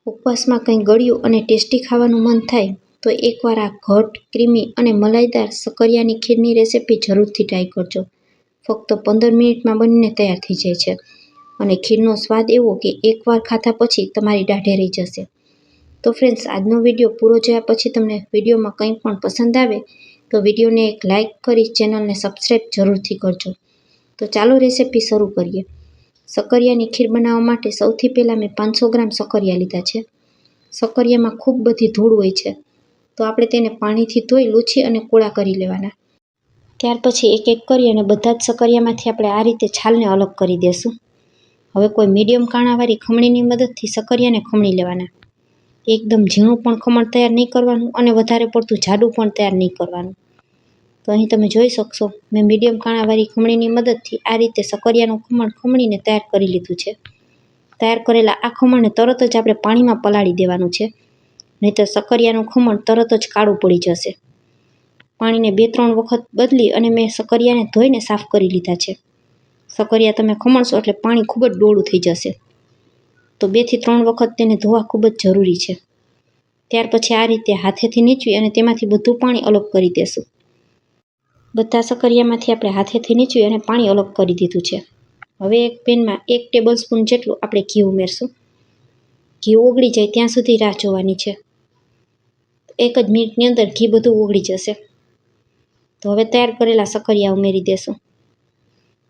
ઉપવાસમાં કંઈ ગળ્યું અને ટેસ્ટી ખાવાનું મન થાય તો એકવાર આ ઘટ, ક્રીમી અને મલાઈદાર સક્કરિયાની ખીરની રેસિપી જરૂરથી ટ્રાય કરજો. ફક્ત 15 મિનિટમાં બનીને તૈયાર થઈ જાય છે અને ખીરનો સ્વાદ એવો કે એકવાર ખાધા પછી તમારી દાઢે રહી જશે. તો ફ્રેન્ડ્સ, આજનો વિડીયો પૂરો જોયા પછી તમને વિડીયોમાં કંઈ પણ પસંદ આવે તો વિડીયોને એક લાઇક કરી ચેનલને સબસ્ક્રાઈબ જરૂરથી કરજો. તો ચાલો રેસિપી શરૂ કરીએ. સક્કરિયાની ખીર બનાવવા માટે સૌથી પહેલાં મેં 500 ગ્રામ સક્કરિયા લીધા છે. સક્કરિયામાં ખૂબ બધી ધૂળ હોય છે, તો આપણે તેને પાણીથી ધોઈ લૂછી અને કોળા કરી લેવાના. ત્યાર પછી એક એક કરી અને બધા જ સક્કરિયામાંથી આપણે આ રીતે છાલને અલગ કરી દેશું. હવે કોઈ મીડિયમ કાણાવાળી ખમણીની મદદથી સક્કરિયાને ખમણી લેવાના. એકદમ ઝીણું પણ ખમણ તૈયાર નહીં કરવાનું અને વધારે પડતું જાડું પણ તૈયાર નહીં કરવાનું. તો અહીં તમે જોઈ શકશો, મેં મીડિયમ કાણાવાળી ખમણીની મદદથી આ રીતે સક્કરિયાનું ખમણ ખમણીને તૈયાર કરી લીધું છે. તૈયાર કરેલા આ ખમણને તરત જ આપણે પાણીમાં પલાળી દેવાનું છે, નહીંતર સક્કરિયાનું ખમણ તરત જ કાળું પડી જશે. પાણીને 2-3 વખત બદલી અને મેં સક્કરિયાને ધોઈને સાફ કરી લીધા છે. સક્કરિયા તમે ખમણશો એટલે પાણી ખૂબ જ ડોળું થઈ જશે, તો 2 થી 3 વખત તેને ધોવા ખૂબ જ જરૂરી છે. ત્યાર પછી આ રીતે હાથેથી નીચવી અને તેમાંથી બધું પાણી અલગ કરી દેશું. બધા સક્કરિયામાંથી આપણે હાથેથી નીચવી અને પાણી અલગ કરી દીધું છે. હવે એક પેનમાં 1 ટેબલસ્પૂન જેટલું આપણે ઘી ઉમેરશું. ઘી ઓગળી જાય ત્યાં સુધી રાહ જોવાની છે. 1 જ મિનિટની અંદર ઘી બધું ઓગળી જશે. તો હવે તૈયાર કરેલા સક્કરિયા ઉમેરી દેશું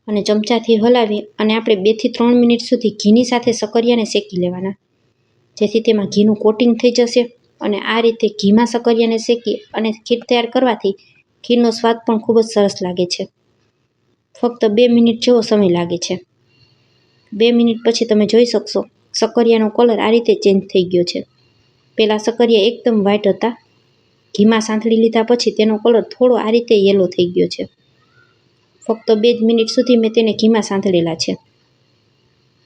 અને ચમચાથી હલાવી અને આપણે 2 થી 3 મિનિટ સુધી ઘીની સાથે સક્કરિયાને શેકી લેવાના, જેથી તેમાં ઘીનું કોટિંગ થઈ જશે. અને આ રીતે ઘીમાં સક્કરિયાને શેકી અને ખીર તૈયાર કરવાથી ખીરનો સ્વાદ પણ ખૂબ જ સરસ લાગે છે. ફક્ત 2 મિનિટ જેવો સમય લાગે છે. 2 મિનિટ પછી તમે જોઈ શકશો સક્કરિયાનો કલર આ રીતે ચેન્જ થઈ ગયો છે. પહેલાં સક્કરિયા એકદમ વ્હાઈટ હતા, ઘીમાં સાંતળી લીધા પછી તેનો કલર થોડો આ રીતે યલો થઈ ગયો છે. ફક્ત 2 જ મિનિટ સુધી મેં તેને ઘીમાં સાંતળેલા છે.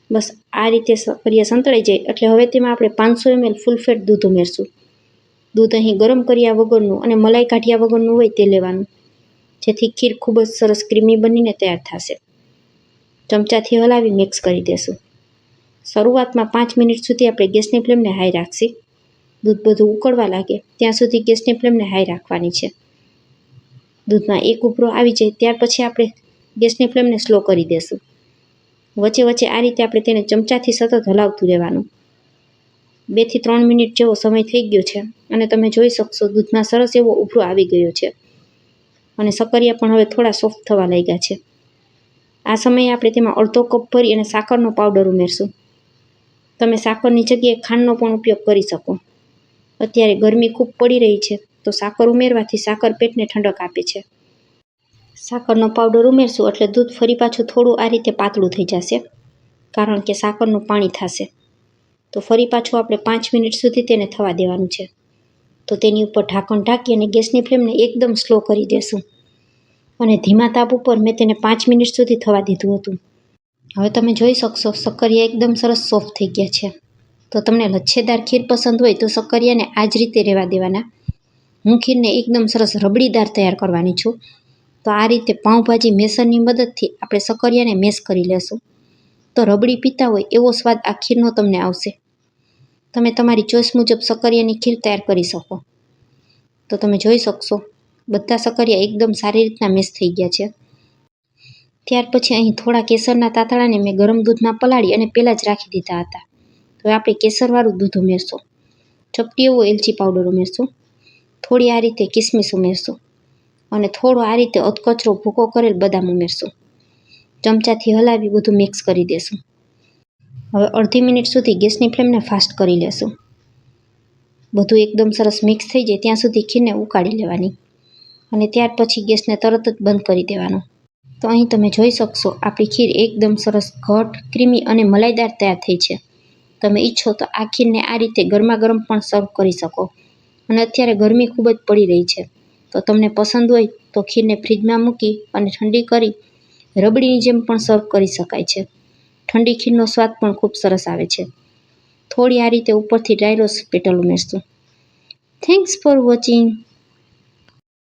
બસ આ રીતે સક્કરિયા સંતળાઈ જાય એટલે હવે તેમાં આપણે 500 ml ફૂલ ફેટ દૂધ ઉમેરશું. દૂધ અહીં ગરમ કર્યા વગરનું અને મલાઈ કાઢ્યા વગરનું હોય તે લેવાનું, જેથી ખીર ખૂબ જ સરસ ક્રીમી બનીને તૈયાર થશે. ચમચાથી હલાવી મિક્સ કરી દેશું. શરૂઆતમાં 5 મિનિટ સુધી આપણે ગેસની ફ્લેમને હાઈ રાખશી. દૂધ બધું ઉકળવા લાગે ત્યાં સુધી ગેસની ફ્લેમને હાઈ રાખવાની છે. દૂધમાં એક ઉભરો આવી જાય ત્યાર પછી આપણે ગેસની ફ્લેમને સ્લો કરી દેશું. વચ્ચે વચ્ચે આ રીતે આપણે તેને ચમચાથી સતત હલાવતું રહેવાનું. 2 થી 3 મિનિટ જેવો સમય થઈ ગયો છે અને તમે જોઈ શકશો દૂધમાં સરસ એવો ઉભરો આવી ગયો છે અને સક્કરિયા પણ હવે થોડા સોફ્ટ થવા લાગ્યા છે. આ સમયે આપણે તેમાં અડધો કપ ભરી અને સાકરનો પાવડર ઉમેરશું. તમે સાકરની જગ્યાએ ખાંડનો પણ ઉપયોગ કરી શકો. અત્યારે ગરમી ખૂબ પડી રહી છે, તો સાકર ઉમેરવાથી સાકર પેટને ઠંડક આપે છે. સાકરનો પાવડર ઉમેરશું એટલે દૂધ ફરી પાછું થોડું આ રીતે પાતળું થઈ જશે, કારણ કે સાકરનું પાણી થશે. તો ફરી પાછું આપણે 5 મિનિટ સુધી તેને થવા દેવાનું છે. તો તેની ઉપર ઢાંકણ ઢાંકી અને ગેસની ફ્લેમને એકદમ સ્લો કરી દેશું અને ધીમા તાપ ઉપર મેં તેને 5 મિનિટ સુધી થવા દીધું હતું. હવે તમે જોઈ શકશો સક્કરિયા એકદમ સરસ સોફ્ટ થઈ ગયા છે. તો તમને લચ્છેદાર ખીર પસંદ હોય તો સક્કરિયાને આ જ રીતે રહેવા દેવાના. હું ખીરને એકદમ સરસ રબડીદાર તૈયાર કરવાની છું. તો આ રીતે પાઉંભાજી મેસરની મદદથી આપણે સક્કરિયાને મેશ કરી લેશું. તો રબડી પીતા હોય એવો સ્વાદ આ ખીરનો તમને આવશે. તમે તમારી ચોઈસ મુજબ સક્કરિયાની ખીર તૈયાર કરી શકો. તો તમે જોઈ શકશો બધા સક્કરિયા એકદમ સારી રીતના મેશ થઈ ગયા છે. ત્યાર પછી અહીં થોડા કેસરના તાતણાને મેં ગરમ દૂધમાં પલાળી અને પહેલાં જ રાખી દીધા હતા. તો આપણે કેસરવાળું દૂધ ઉમેરશું. ચપટી એવો એલચી પાવડર ઉમેરશું. થોડી આ રીતે કિસમિસ ઉમેરશું અને થોડો આ રીતે અધકચરો ભૂકો કરેલ બદામ ઉમેરશું. ચમચાથી હલાવી બધું મિક્સ કરી દેશું. હવે અડધી મિનિટ સુધી ગેસની ફ્લેમને ફાસ્ટ કરી લેશું. બધું એકદમ સરસ મિક્સ થઈ જાય ત્યાં સુધી ખીરને ઉકાળી લેવાની અને ત્યાર પછી ગેસને તરત જ બંધ કરી દેવાનો. તો અહીં તમે જોઈ શકશો આપણી ખીર એકદમ સરસ ઘટ, ક્રીમી અને મલાઈદાર તૈયાર થઈ છે. તમે ઈચ્છો તો આ ખીરને આ રીતે ગરમા ગરમ પણ સર્વ કરી શકો. અને અત્યારે ગરમી ખૂબ જ પડી રહી છે, તો તમને પસંદ હોય તો ખીરને ફ્રીજમાં મૂકી અને ઠંડી કરી રબડીની જેમ પણ સર્વ કરી શકાય છે. ઠંડી ખીરનો સ્વાદ પણ ખૂબ સરસ આવે છે. થોડી આ રીતે ઉપરથી ડ્રાય રોઝ પેટલ ઉમેરશું. Thanks for watching.